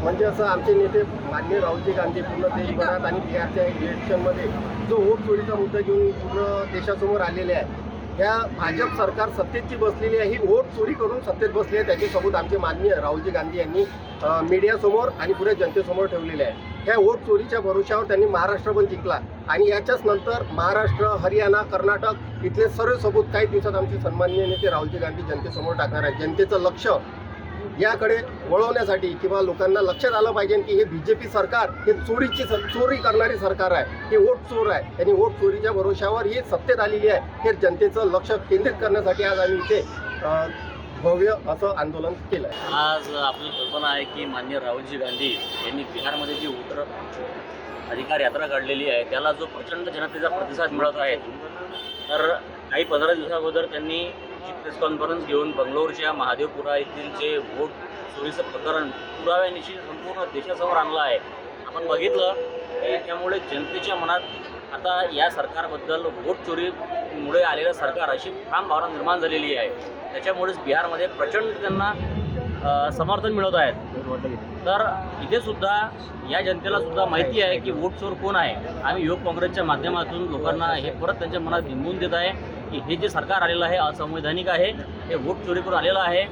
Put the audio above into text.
म्हणजे असं आमचे नेते माननीय राहुलजी गांधी पूर्ण देशभरात आणि बिहारच्या इलेक्शनमध्ये जो वोट चोरीचा मुद्दा घेऊन पूर्ण देशासमोर आलेले आहे, ह्या भाजप सरकार सत्तेत जी बसलेली आहे ही वोट चोरी करून सत्तेत बसली आहे, त्याचे सबूत आमचे माननीय राहुलजी गांधी यांनी मीडियासमोर आणि पुऱ्या जनतेसमोर ठेवलेले आहे. ह्या वोट चोरीच्या भरोशावर त्यांनी महाराष्ट्र पण जिंकला आणि याच्याच नंतर महाराष्ट्र, हरियाणा, कर्नाटक इथले सर्व सबूत काही दिवसात आमचे सन्माननीय नेते राहुलजी गांधी जनतेसमोर टाकणार आहे. जनतेचं लक्ष याकडे वळवण्यासाठी किंवा लोकांना लक्षात आलं पाहिजे की हे बीजेपी सरकार हे चोरी करणारी सरकार आहे, हे वोट चोर आहे. त्यांनी वोट चोरीच्या भरोशावर ही सत्तेत आलेली आहे. हे जनतेचं लक्ष केंद्रित करण्यासाठी आज आम्ही इथे भव्य असं आंदोलन केलं आहे. आज आपल्याला कल्पना आहे की माननीय राहुलजी गांधी यांनी बिहारमध्ये जी वोटर अधिकार यात्रा काढलेली आहे त्याला जो प्रचंड जनतेचा प्रतिसाद मिळत आहे, तर काही 15 दिवसाअगोदर त्यांनी प्रेस कॉन्फरन्स घेऊन बंगलोरच्या महादेवपुरा येथील जे वोट चोरीचं प्रकरण पुराव्यानिशी संपूर्ण देशासमोर आणलं आहे. आपण बघितलं की त्यामुळे जनतेच्या मनात आता या सरकारबद्दल वोट चोरीमुळे आलेलं सरकार अशी ठाम भावना निर्माण झालेली आहे. त्याच्यामुळेच बिहारमध्ये प्रचंड त्यांना समर्थन मिळत आहेत. तर इथे सुद्धा या जनतेला सुद्धा माहिती आहे की वोट चोर कोण आहे. आम्ही युवक काँग्रेसच्या माध्यमातून लोकांना हे परत त्यांच्या मनात बिंबवून देत आहे की हे जे सरकार आलेलं आहे असंवैधानिक आहे, हे वोट चोरी करून आलेलं आहे.